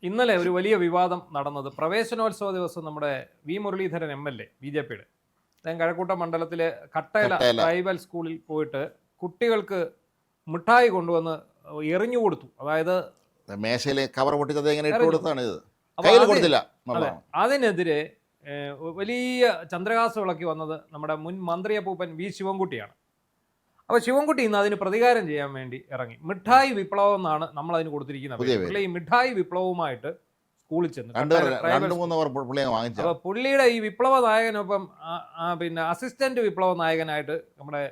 ഇന്നലെ ഒരു വലിയ വിവാദം നടന്നത് പ്രവേശനോത്സവ ദിവസം നമ്മുടെ വി മുരളീധരൻ MLA BJPയുടെ അദ്ദേഹം കഴക്കൂട്ടം മണ്ഡലത്തിലെ കട്ടേല ട്രൈബൽ സ്കൂളിൽ പോയിട്ട് കുട്ടികൾക്ക് മിഠായി കൊണ്ടുവന്ന് എറിഞ്ഞു കൊടുത്തു. അതായത് മേശയിലെ കവർ പൊട്ടിച്ചത് എങ്ങനെ ഇട്ട് കൊടുത്താണ് ഇത്, അപ്പൊ കയ്യിൽ കൊടുത്തില്ല. അതിനെതിരെ വലിയ ചന്ദ്രഹാസം ഇളക്കി വന്നത് നമ്മുടെ മുൻ മന്ത്രി അപ്പൂപ്പൻ വി ശിവൻകുട്ടിയാണ്. അപ്പോൾ ശിവൻകുട്ടി ഇന്ന് അതിന് പ്രതികാരം ചെയ്യാൻ വേണ്ടി ഇറങ്ങി. മിഠായി വിപ്ലവം എന്നാണ് നമ്മൾ അതിന് കൊടുത്തിരിക്കുന്നത്. ഈ മിഠായി വിപ്ലവവുമായിട്ട് സ്കൂളിൽ ചെന്ന് അപ്പോൾ പുള്ളിയുടെ ഈ വിപ്ലവ നായകനൊപ്പം പിന്നെ അസിസ്റ്റന്റ് വിപ്ലവ നായകനായിട്ട് നമ്മുടെ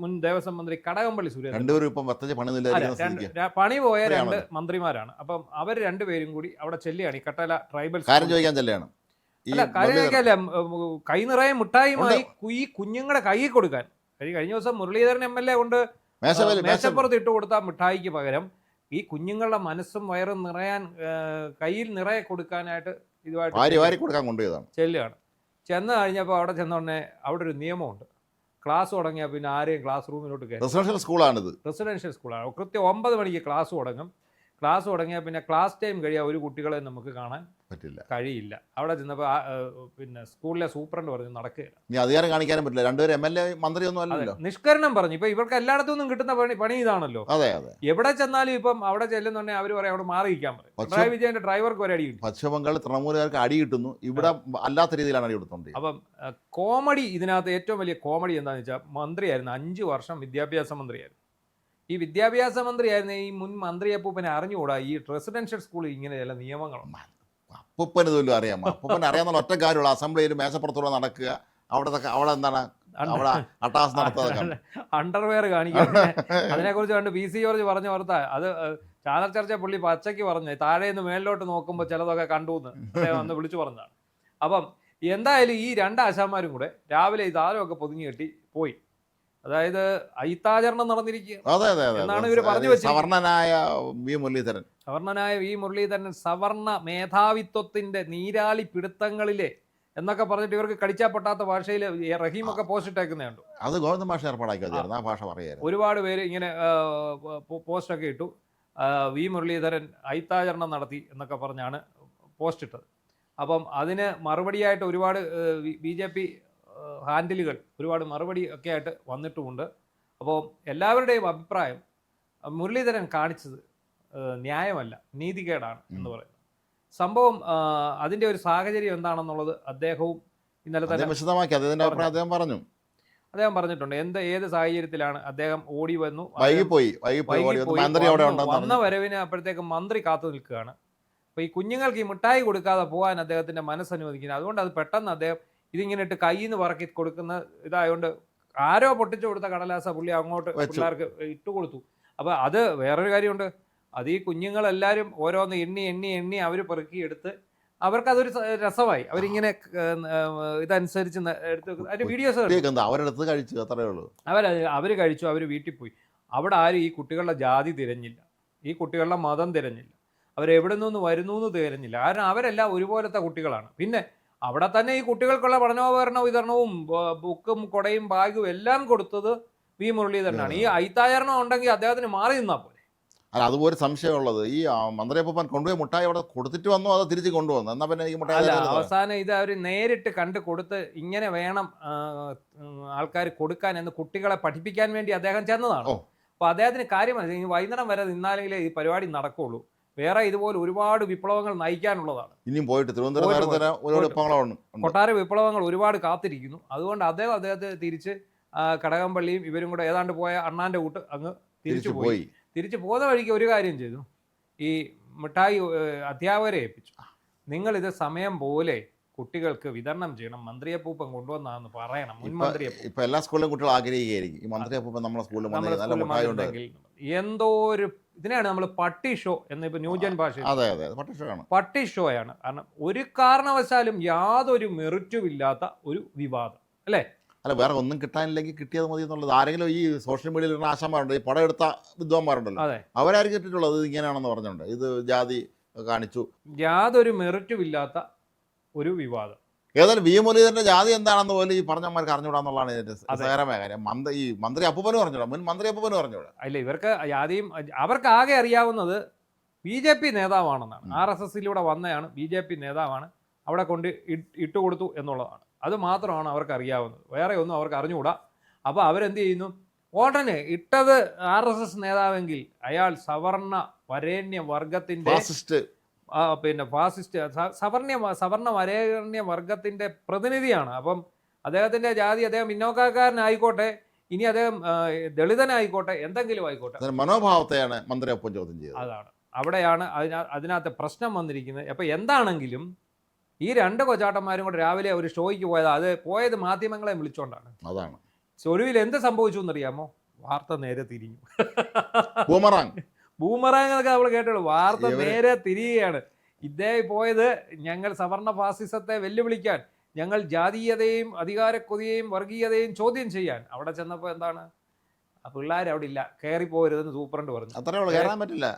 മുൻ ദേവസ്വം മന്ത്രി കടകംപള്ളി സുരേന്ദ്രൻ പണി പോയ 2 മന്ത്രിമാരാണ്. അപ്പം അവർ രണ്ടുപേരും കൂടി അവിടെ ചെല്ലുകയാണ്. ഈ കട്ടേല ട്രൈബൽ അല്ല കാര്യം ചോദിക്കാല്ല, കൈ നിറയെ മിഠായിയുമായി ഈ കുഞ്ഞുങ്ങളുടെ കൈ കൊടുക്കാൻ. കഴിഞ്ഞ ദിവസം മുരളീധരൻ MLA കൊണ്ട് മേശപ്പുറത്ത് ഇട്ട് കൊടുത്ത മിഠായിക്ക് പകരം ഈ കുഞ്ഞുങ്ങളുടെ മനസ്സും വയറും നിറയാൻ കയ്യിൽ നിറയെ കൊടുക്കാനായിട്ട് ഇതുമായിട്ട് ചെല്ലുകയാണ്. ചെന്ന് കഴിഞ്ഞപ്പോൾ അവിടെ ചെന്നോടനെ അവിടെ ഒരു നിയമമുണ്ട്. ക്ലാസ് തുടങ്ങിയാൽ പിന്നെ ആരെയും ക്ലാസ് റൂമിലോട്ട് കയറി. റെസിഡൻഷ്യൽ സ്കൂളാണ്. കൃത്യം 9 മണിക്ക് ക്ലാസ് തുടങ്ങും. ക്ലാസ് തുടങ്ങിയാൽ പിന്നെ ക്ലാസ് ടൈം കഴിയാൻ ഒരു കുട്ടികളെ നമുക്ക് കാണാൻ കഴിയില്ല. അവിടെ ചെന്നപ്പോൾ പിന്നെ സ്കൂളിലെ സൂപ്രണ്ട് പറഞ്ഞു നടക്കുകയില്ല, അധികാരം കാണിക്കാനും പറ്റില്ല. രണ്ടുപേരും MLA മന്ത്രിയൊന്നും അല്ലല്ലോ. നിഷ്കരണം പറഞ്ഞു. ഇപ്പൊ ഇവർക്ക് എല്ലായിടത്തു നിന്നും കിട്ടുന്ന പണി ഇതാണല്ലോ. എവിടെ ചെന്നാലും ഇപ്പം അവിടെ ചെല്ലുന്നുണ്ടെങ്കിൽ അവർ പറയും അവിടെ മാറിയിരിക്കാൻ പറയും. പിണറായി വിജയന്റെ ഡ്രൈവർക്ക് ഒരു അടി കിട്ടും. പശ്ചിമ ബംഗാൾ തൃണമൂലുകാർക്ക് അടി കിട്ടുന്നു, ഇവിടെ അല്ലാത്ത രീതിയിലാണ് അടി കൊടുത്തോണ്ട്. അപ്പം കോമഡി, ഇതിനകത്ത് ഏറ്റവും വലിയ കോമഡി എന്താണെന്ന് വെച്ചാൽ മന്ത്രിയായിരുന്നു, 5 വർഷം വിദ്യാഭ്യാസ മന്ത്രിയായിരുന്നു. ഈ വിദ്യാഭ്യാസ മന്ത്രിയായിരുന്ന ഈ മുൻ മന്ത്രി അപ്പൂപ്പനെ അറിഞ്ഞുകൂടാ ഈ റെസിഡൻഷ്യൽ സ്കൂളിൽ ഇങ്ങനെ ചില നിയമങ്ങളുണ്ട്. അപ്പൂപ്പന് ഇതുവല്ലോ അറിയാം. അപ്പൂപ്പൻ അറിയാവുന്ന ഒറ്റ കാര്യമുള്ള അസംബ്ലിയിൽ മേശപ്പുറത്തൂടെ നടക്കുക, അവിടെ എന്താണ് അവിടെ അട്ടാസ് നടത്തുക, അണ്ടർവെയർ കാണിക്കുക. അതിനെക്കുറിച്ച് കണ്ട് PC ജോർജ് പറഞ്ഞ വാർത്ത അത് ചാനൽ ചർച്ച പുള്ളി പച്ചയ്ക്ക് പറഞ്ഞു. താഴെ നിന്ന് മേളിലോട്ട് നോക്കുമ്പോൾ ചിലതൊക്കെ കണ്ടു എന്ന് വന്ന് വിളിച്ചു പറഞ്ഞതാണ്. അപ്പം എന്തായാലും ഈ 2 ആശാന്മാരും കൂടെ രാവിലെ ഈ താരമൊക്കെ പൊതിഞ്ഞു കെട്ടി പോയി. അതായത് അയിത്താചരണം നടന്നിരിക്കുക എന്നാണ് ഇവർ പറഞ്ഞു വെച്ചത്. സവർണനായ വി മുരളീധരൻ സവർണ മേധാവിത്വത്തിന്റെ നീരാളി പിടുത്തങ്ങളിലെ എന്നൊക്കെ പറഞ്ഞിട്ട് ഇവർക്ക് കടിച്ചാൽ പൊട്ടാത്ത ഭാഷയിൽ റഹീമൊക്കെ പോസ്റ്റ് ഇട്ടേക്കുന്നുണ്ട്. അത് ഗോവിന്ദൻ ഭാഷ ഏർപ്പാടാക്കി ആ ഭാഷ പറയാം. ഒരുപാട് പേര് ഇങ്ങനെ പോസ്റ്റൊക്കെ ഇട്ടു. വി മുരളീധരൻ അയിത്താചരണം നടത്തി എന്നൊക്കെ പറഞ്ഞാണ് പോസ്റ്റ് ഇട്ടത്. അപ്പം അതിന് മറുപടിയായിട്ട് ഒരുപാട് BJP ഹാൻഡിലുകൾ ഒരുപാട് മറുപടി ഒക്കെ ആയിട്ട് വന്നിട്ടുമുണ്ട്. അപ്പോൾ എല്ലാവരുടെയും അഭിപ്രായം മുരളീധരൻ കാണിച്ചത് ന്യായമല്ല, നീതികേടാണ് എന്ന് പറയുന്നത്. സംഭവം അതിൻ്റെ ഒരു സാഹചര്യം എന്താണെന്നുള്ളത് അദ്ദേഹവും ഇന്നലെ തന്നെ വിശദമാക്കി അദ്ദേഹം പറഞ്ഞിട്ടുണ്ട്. ഏത് സാഹചര്യത്തിലാണ് അദ്ദേഹം ഓടി വന്നു, വന്ന വരവിന് അപ്പോഴത്തേക്ക് മന്ത്രി കാത്തു നിൽക്കുകയാണ്. അപ്പോൾ ഈ കുഞ്ഞുങ്ങൾക്ക് ഈ മിഠായി കൊടുക്കാതെ പോകാൻ അദ്ദേഹത്തിൻ്റെ മനസ്സനുവദിക്കുന്നത്. അതുകൊണ്ട് അത് പെട്ടെന്ന് അദ്ദേഹം ഇതിങ്ങനെ ഇട്ട് കയ്യിൽ നിന്ന് പറക്കി കൊടുക്കുന്ന ഇതായതുകൊണ്ട് ആരോ പൊട്ടിച്ചു കൊടുത്ത കടലാസ പുള്ളി അങ്ങോട്ട് പിള്ളേർക്ക് ഇട്ട് കൊടുത്തു. അപ്പോൾ അത് വേറൊരു കാര്യമുണ്ട്. അത് ഈ കുഞ്ഞുങ്ങളെല്ലാവരും ഓരോന്ന് എണ്ണി അവർ പെറുക്കിയെടുത്ത് അവർക്കതൊരു രസമായി. അവരിങ്ങനെ ഇതനുസരിച്ച് എടുത്ത് അതിൻ്റെ വീഡിയോസ് അവർ കഴിച്ചു, അവർ വീട്ടിൽ പോയി. അവിടെ ആരും ഈ കുട്ടികളുടെ ജാതി തിരഞ്ഞില്ല, ഈ കുട്ടികളുടെ മതം തിരഞ്ഞില്ല, അവരെവിടെ നിന്ന് വരുന്നു എന്ന് തിരഞ്ഞില്ല. കാരണം അവരെല്ലാം ഒരുപോലത്തെ കുട്ടികളാണ്. പിന്നെ അവിടെ തന്നെ ഈ കുട്ടികൾക്കുള്ള പഠനോപകരണ വിതരണവും ബുക്കും കൊടയും ബാഗും എല്ലാം കൊടുത്തത് വി മുരളീധരനാണ്. ഈ അയിത്താചരണം ഉണ്ടെങ്കിൽ അദ്ദേഹത്തിന് മാറി നിന്നാ പോലെ. അല്ല, അതുപോലെ സംശയമുള്ളത് ഈ മന്ത്രി അപ്പൂപ്പൻ കൊണ്ടുപോയി മുട്ടായി അവിടെ കൊടുത്തിട്ട് വന്നു, അത് തിരിച്ച് കൊണ്ടുവന്നു. എന്നാ പിന്നെ ഈ മുട്ടായി അവസാനം ഇത് അവർ നേരിട്ട് കണ്ട് കൊടുത്ത് ഇങ്ങനെ വേണം ആൾക്കാർ കൊടുക്കാൻ എന്ന് കുട്ടികളെ പഠിപ്പിക്കാൻ വേണ്ടി അദ്ദേഹം ചെന്നതാണ്. അപ്പോൾ അദ്ദേഹത്തിന് കാര്യമാണ് ഈ വൈകുന്നേരം വരെ നിന്നാലെങ്കിലേ ഈ പരിപാടി നടക്കുള്ളൂ. വേറെ ഇതുപോലെ ഒരുപാട് വിപ്ലവങ്ങൾ നയിക്കാനുള്ളതാണ്. ഇനിയും പോയിട്ട് കൊട്ടാര വിപ്ലവങ്ങൾ ഒരുപാട് കാത്തിരിക്കുന്നു. അതുകൊണ്ട് അദ്ദേഹത്തെ തിരിച്ച് കടകംപള്ളിയും ഇവരും കൂടെ ഏതാണ്ട് പോയ അണ്ണാന്റെ കൂട്ട് അങ്ങ് തിരിച്ചു പോയി. തിരിച്ചു പോകുന്ന വഴിക്ക് ഒരു കാര്യം ചെയ്തു. ഈ മിഠായി അധ്യാപകരെ ഏൽപ്പിച്ചു. നിങ്ങളിത് സമയം പോലെ കുട്ടികൾക്ക് വിതരണം ചെയ്യണം, മന്ത്രി അപ്പൂപ്പൻ കൊണ്ടുവന്നാന്ന് പറയണം. മുൻ മന്ത്രി ഇപ്പൊ എല്ലാ സ്കൂളിലും കുട്ടികൾ ആഗ്രഹിക്കുകയായിരിക്കും ഈ മന്ത്രി അപ്പൂപ്പൻ നമ്മളെ സ്കൂളിൽ എന്തോ ഒരു ഇതിനാണ് നമ്മൾ പട്ടി ഷോ എന്ന് ഇപ്പൊ ന്യൂജൻ ഭാഷ പട്ടി ഷോ ആണ്. കാരണം ഒരു കാരണവശാലും യാതൊരു മെറിറ്റും ഇല്ലാത്ത ഒരു വിവാദം അല്ലേ? അല്ല, വേറെ ഒന്നും കിട്ടാനില്ലെങ്കിൽ കിട്ടിയത് മതി എന്നുള്ളത്. ആരെങ്കിലും ഈ സോഷ്യൽ മീഡിയയിൽ ആശാന്മാരുണ്ട്, ഈ പടം എടുത്ത വിദ്വാന്മാരുണ്ടല്ലോ, അവരാരും കിട്ടിയിട്ടുള്ളത് ഇങ്ങനെയാണെന്ന് പറഞ്ഞുകൊണ്ട് ഇത് ജാതി കാണിച്ചു. യാതൊരു മെറിറ്റും ഇല്ലാത്ത ഒരു വിവാദം. ഏതായാലും വി മുരളീധരന്റെ ജാതി എന്താണെന്ന് പോലും ഈ പറഞ്ഞമാർക്ക് അറിഞ്ഞൂടാന്നുള്ളതാണ് ഇതിന്റെ കാര്യം. ഈ മന്ത്രി അപ്പൂപ്പനും അറിഞ്ഞൂടാ, മുൻ മന്ത്രി അപ്പൂപ്പനും അറിഞ്ഞൂടാ. അല്ല, ഇവർക്ക് ജാതിയും അവർക്ക് ആകെ അറിയാവുന്നത് BJP നേതാവാണെന്നാണ്. RSSലൂടെ വന്നതാണ്, BJP നേതാവാണ്, അവിടെ കൊണ്ട് ഇട്ടുകൊടുത്തു എന്നുള്ളതാണ്. അത് മാത്രമാണ് അവർക്ക് അറിയാവുന്നത്, വേറെ ഒന്നും അവർക്ക് അറിഞ്ഞുകൂടാ. അപ്പോൾ അവരെന്ത് ചെയ്യുന്നു, ഉടനെ ഇട്ടത് RSS നേതാവെങ്കിൽ അയാൾ സവർണ വരേണ്യ വർഗത്തിൻ്റെ പിന്നെ ഫാസിസ്റ്റ് സവർണ വരേണ്യ വർഗത്തിൻ്റെ പ്രതിനിധിയാണ്. അപ്പം അദ്ദേഹത്തിൻ്റെ ജാതി, അദ്ദേഹം പിന്നോക്കാരനായിക്കോട്ടെ, ഇനി അദ്ദേഹം ദളിതനായിക്കോട്ടെ, എന്തെങ്കിലും ആയിക്കോട്ടെ, മനോഭാവത്തെയാണ് മന്ത്രി ഒപ്പം ചോദ്യം ചെയ്തത്. അതാണ് അവിടെയാണ് അതിനകത്ത് പ്രശ്നം വന്നിരിക്കുന്നത്. അപ്പോൾ എന്താണെങ്കിലും ഈ രണ്ട് കൊച്ചാട്ടന്മാരും കൂടെ രാവിലെ ഒരു ഷോയ്ക്ക് പോയത് മാധ്യമങ്ങളെ വിളിച്ചോണ്ടാണ്. അതാണ് ഒടുവിൽ എന്ത് സംഭവിച്ചു എന്നറിയാമോ? വാർത്ത നേരെ തിരിഞ്ഞു. ബൂമറാങ് എന്നൊക്കെ നമ്മൾ കേട്ടുള്ളൂ. വാർത്ത നേരെ തിരിയുകയാണ്. ഇദ്ദേഹം പോയത് ഞങ്ങൾ സവർണ ഫാസിസത്തെ വെല്ലുവിളിക്കാൻ, ഞങ്ങൾ ജാതീയതയും അധികാരക്കൊതിയെയും വർഗീയതയും ചോദ്യം ചെയ്യാൻ. അവിടെ ചെന്നപ്പോൾ എന്താണ്, പിള്ളേർ അവിടെ ഇല്ല, കയറിപ്പോരുതെന്ന് സൂപ്രണ്ട് പറഞ്ഞു.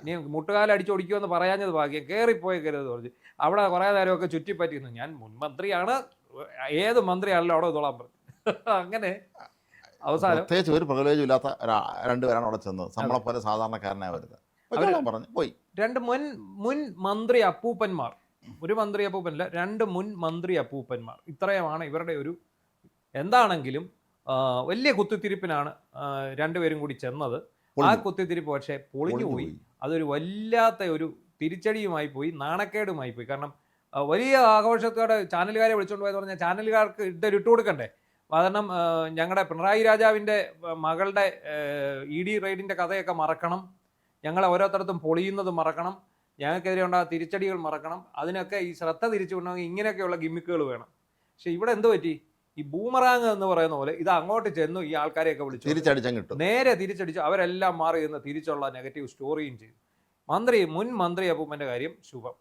ഇനി മുട്ടുകാലം അടിച്ചൊടിക്കുമെന്ന് പറയാഞ്ഞത് ഭാഗ്യം, കയറിപ്പോയരുത് പറഞ്ഞു. അവിടെ കുറേ നേരമൊക്കെ ചുറ്റിപ്പറ്റിയിരുന്നു. ഞാൻ മുൻ മന്ത്രിയാണ്, ഏത് മന്ത്രിയാണല്ലോ അവിടെ ഇതോളാൻ പറഞ്ഞു. അങ്ങനെ അവസാനം പ്രത്യേകിച്ച് ഒരു പ്രിവിലേജും ഇല്ലാത്ത രണ്ടുപേരാണ് അവിടെ ചെന്നത്. നമ്മളെ പോലെ സാധാരണക്കാരനായി വരുന്നത് പറഞ്ഞു പോയി. രണ്ട് മുൻ മന്ത്രി അപ്പൂപ്പന്മാർ, ഒരു മന്ത്രി അപ്പൂപ്പനല്ല, രണ്ട് മുൻ മന്ത്രി അപ്പൂപ്പന്മാർ, ഇത്രയുമാണ് ഇവരുടെ ഒരു. എന്താണെങ്കിലും വലിയ കുത്തിത്തിരിപ്പിനാണ് രണ്ടുപേരും കൂടി ചെന്നത്. ആ കുത്തിത്തിരിപ്പ് പക്ഷേ പൊളിഞ്ഞു പോയി. അതൊരു വല്ലാത്ത ഒരു തിരിച്ചടിയുമായി പോയി, നാണക്കേടുമായി പോയി. കാരണം വലിയ ആഘോഷത്തോടെ ചാനലുകാരെ വിളിച്ചുകൊണ്ട് പോയെന്ന് പറഞ്ഞാൽ ചാനലുകാർക്ക് ഇട്ട് കൊടുക്കണ്ടേ. കാരണം ഞങ്ങളുടെ പിണറായി രാജാവിൻ്റെ മകളുടെ ED റെയ്ഡിൻ്റെ കഥയൊക്കെ മറക്കണം, ഞങ്ങളെ ഓരോരുത്തരത്തും പൊളിയുന്നത് മറക്കണം, ഞങ്ങൾക്കെതിരെ ഉണ്ടാകുന്ന തിരിച്ചടികൾ മറക്കണം, അതിനൊക്കെ ഈ ശ്രദ്ധ തിരിച്ചുകൊണ്ടെങ്കിൽ ഇങ്ങനെയൊക്കെയുള്ള ഗിമ്മിക്കുകൾ വേണം. പക്ഷെ ഇവിടെ എന്ത് പറ്റി, ഈ ബൂമറാങ് എന്ന് പറയുന്ന പോലെ ഇത് അങ്ങോട്ട് ചെന്നു, ഈ ആൾക്കാരെയൊക്കെ വിളിച്ചു നേരെ തിരിച്ചടിച്ചു. അവരെല്ലാം മാറി നിന്ന് തിരിച്ചുള്ള നെഗറ്റീവ് സ്റ്റോറിയും ചെയ്തു. മുൻ മന്ത്രി അപ്പൂപ്പൻ്റെ കാര്യം ശുഭം.